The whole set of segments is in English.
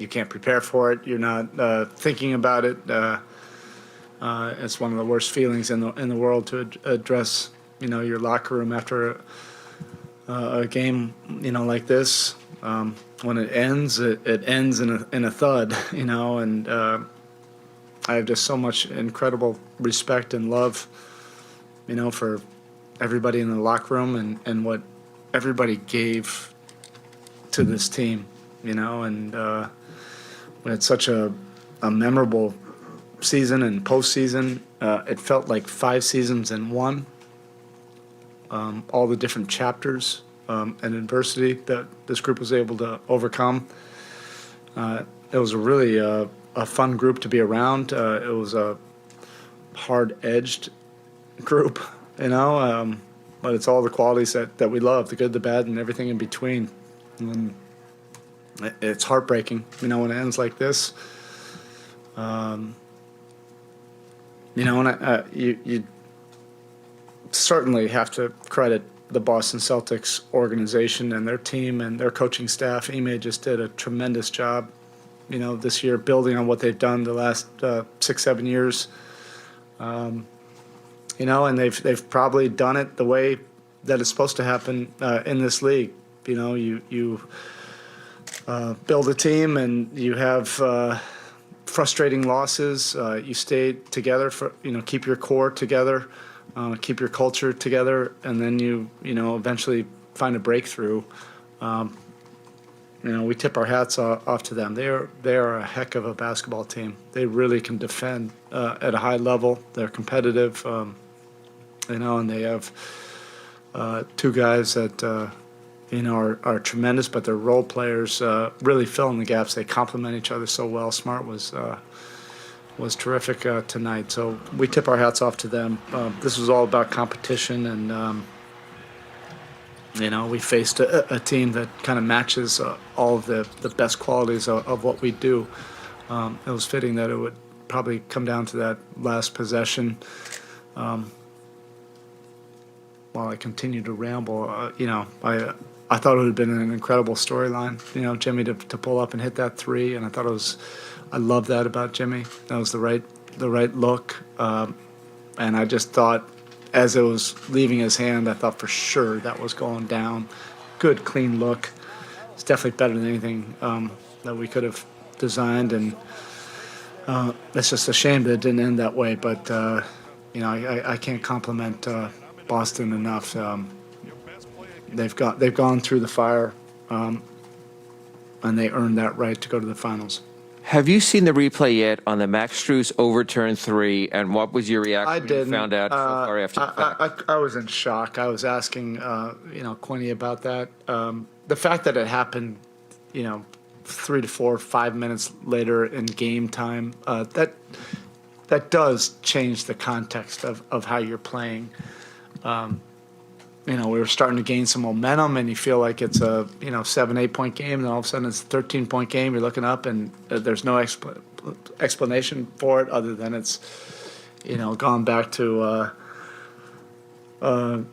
you can't prepare for it. You're not thinking about it. It's one of the worst feelings in the world to address, your locker room after a game, like this. When it ends, it ends in a thud, and I have just so much incredible respect and love, for everybody in the locker room and what everybody gave to this team, and we had such a memorable season and postseason. It felt like 5 seasons in one. All the different chapters and adversity that this group was able to overcome. It was really a fun group to be around. It was a hard-edged group, but it's all the qualities that we love, the good, the bad, and everything in between. And it's heartbreaking, when it ends like this. And you certainly have to credit the Boston Celtics organization and their team and their coaching staff. Ime just did a tremendous job, this year, building on what they've done the last 6-7 years. And they've probably done it the way that it's supposed to happen in this league. You build a team and you have frustrating losses. You stay together keep your core together, keep your culture together, and then you eventually find a breakthrough. We tip our hats off to them. They are a heck of a basketball team. They really can defend at a high level. They're competitive, and they have 2 guys that are tremendous, but they're role players, really fill in the gaps. They complement each other so well. Smart was terrific tonight. So we tip our hats off to them. This was all about competition, and we faced a team that kind of matches all of the best qualities of what we do. It was fitting that it would probably come down to that last possession. While I continue to ramble, I thought it would have been an incredible storyline, Jimmy to pull up and hit that 3, and I love that about Jimmy. That was the right look, and I just thought, as it was leaving his hand, I thought for sure that was going down. Good, clean look. It's definitely better than anything that we could have designed, and it's just a shame that it didn't end that way. But I can't compliment Boston enough. They've gone through the fire, and they earned that right to go to the finals. Have you seen the replay yet on the Max Strus overturned 3, and what was your reaction when you found out so far after the fact? I was in shock. I was asking, Quinny about that. The fact that it happened, 3 to 4, 5 minutes later in game time, that does change the context of how you're playing. We were starting to gain some momentum, and you feel like it's a 7-8 point game, and all of a sudden it's a 13-point game. You're looking up, and there's no explanation for it other than it's gone back to to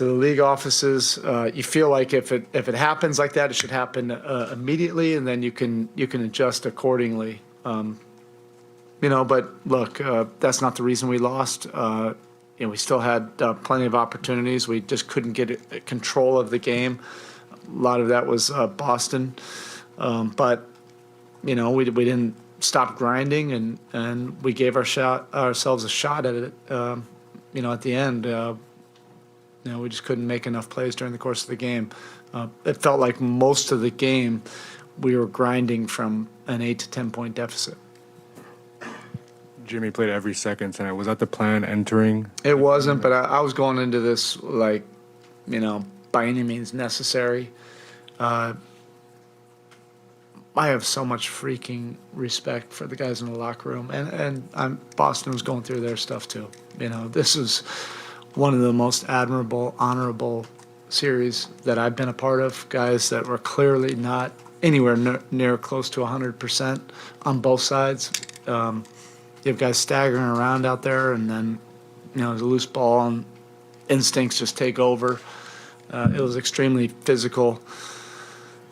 the league offices. You feel like if it happens like that, it should happen immediately, and then you can adjust accordingly. But look, that's not the reason we lost. We still had plenty of opportunities. We just couldn't get control of the game. A lot of that was Boston. But we didn't stop grinding, and we gave ourselves a shot at it, at the end. We just couldn't make enough plays during the course of the game. It felt like most of the game we were grinding from an 8 to 10 point deficit. Jimmy played every second tonight. Was that the plan entering? It wasn't, but I was going into this by any means necessary. I have so much freaking respect for the guys in the locker room, and Boston was going through their stuff too. This is one of the most admirable, honorable series that I've been a part of. Guys that were clearly not anywhere near close to 100% on both sides. You have guys staggering around out there, and then, there's a loose ball, and instincts just take over. It was extremely physical,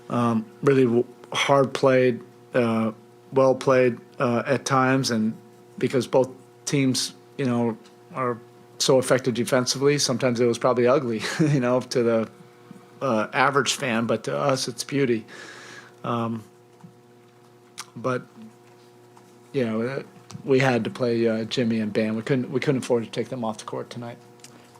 really hard played, well played at times, and because both teams, are so effective defensively, sometimes it was probably ugly, to the average fan, but to us, it's beauty. But we had to play Jimmy and Bam. We couldn't afford to take them off the court tonight.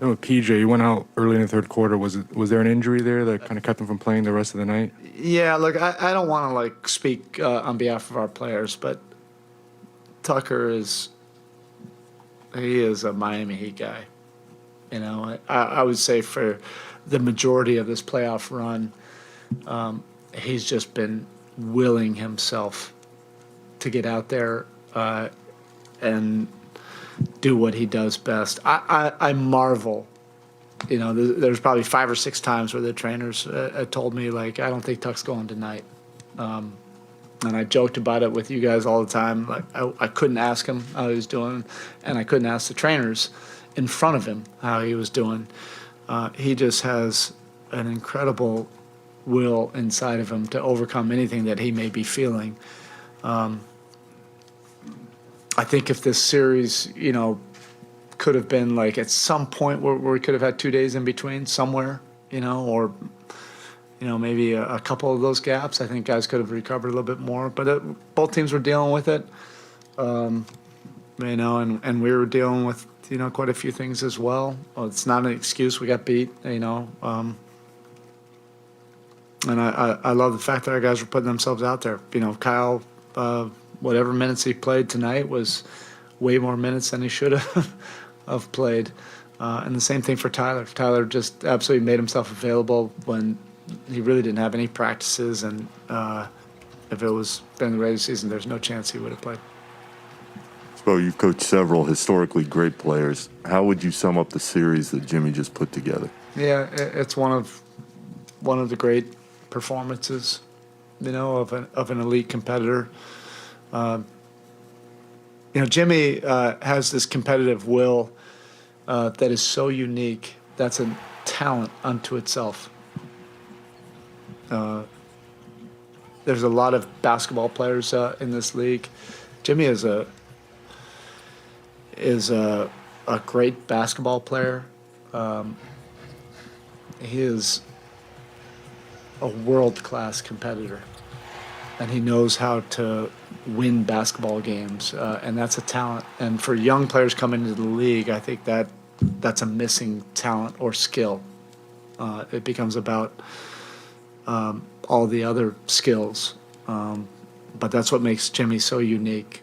No, PJ, you went out early in the third quarter. Was there an injury there that kind of kept him from playing the rest of the night? Yeah, look, I don't want to speak on behalf of our players, but Tucker is a Miami Heat guy. I would say for the majority of this playoff run, he's just been willing himself to get out there and do what he does best. I marvel. There's probably 5 or 6 times where the trainers told me, I don't think Tuck's going tonight. And I joked about it with you guys all the time. I couldn't ask him how he was doing, and I couldn't ask the trainers in front of him how he was doing. He just has an incredible will inside of him to overcome anything that he may be feeling. I think if this series, could have been at some point where we could have had 2 days in between somewhere, or maybe a couple of those gaps, I think guys could have recovered a little bit more. But both teams were dealing with it, and we were dealing with quite a few things as well. It's not an excuse. We got beat, and I love the fact that our guys were putting themselves out there. Kyle, whatever minutes he played tonight was way more minutes than he should have played. And the same thing for Tyler. Tyler just absolutely made himself available when he really didn't have any practices. And if it was during the regular season, there's no chance he would have played. Spo, you've coached several historically great players. How would you sum up the series that Jimmy just put together? Yeah, it's one of the great performances, of an elite competitor. Jimmy has this competitive will that is so unique. That's a talent unto itself. There's a lot of basketball players in this league. Jimmy is a great basketball player. He is a world-class competitor, and he knows how to win basketball games, and that's a talent. And for young players coming into the league, I think that's a missing talent or skill. It becomes about all the other skills, but that's what makes Jimmy so unique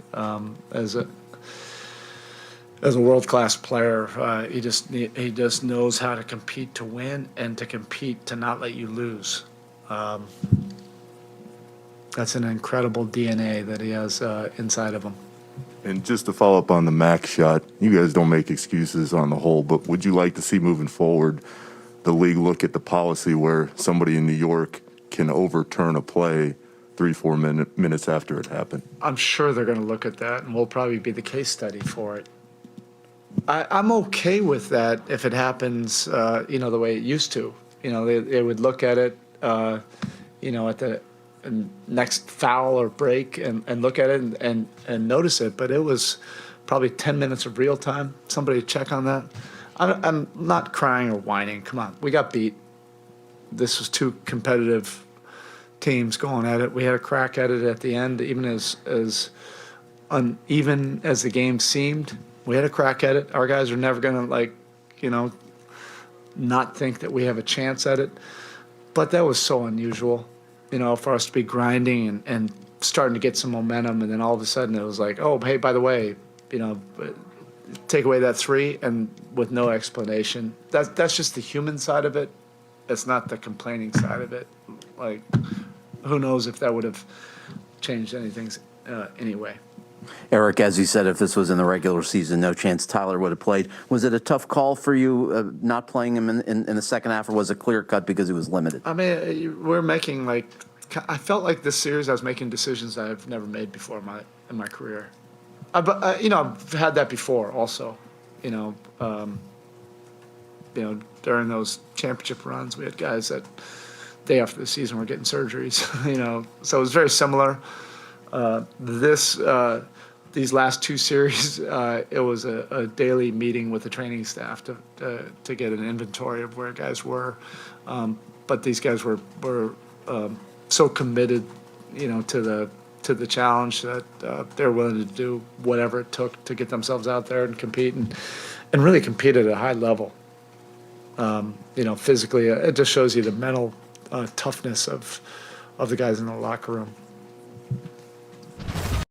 as a world-class player. He just knows how to compete to win and to compete to not let you lose. That's an incredible DNA that he has inside of him. And just to follow up on the max shot, you guys don't make excuses on the whole, but would you like to see moving forward the league look at the policy where somebody in New York can overturn a play 3-4 minutes after it happened? I'm sure they're going to look at that, and we'll probably be the case study for it. I'm okay with that if it happens, the way it used to. They would look at it, at the next foul or break and look at it and notice it. But it was probably 10 minutes of real time. Somebody check on that. I'm not crying or whining. Come on, we got beat. This was 2 competitive teams going at it. We had a crack at it at the end, even as uneven as the game seemed. We had a crack at it. Our guys are never going to, not think that we have a chance at it. But that was so unusual, for us to be grinding and starting to get some momentum. And then all of a sudden it was like, oh, hey, by the way, take away that 3 and with no explanation. That's just the human side of it. It's not the complaining side of it. Who knows if that would have changed anything anyway. Erik, as you said, if this was in the regular season, no chance Tyler would have played. Was it a tough call for you not playing him in the second half, or was it clear cut because he was limited? I mean, we're making I felt like this series I was making decisions I've never made before in my career. But I've had that before also. During those championship runs, we had guys that day after the season were getting surgeries. So it was very similar. These last two series, it was a daily meeting with the training staff to get an inventory of where guys were. But these guys were so committed, to the challenge that they're willing to do whatever it took to get themselves out there and compete and really compete at a high level. Physically, it just shows you the mental toughness of the guys in the locker room.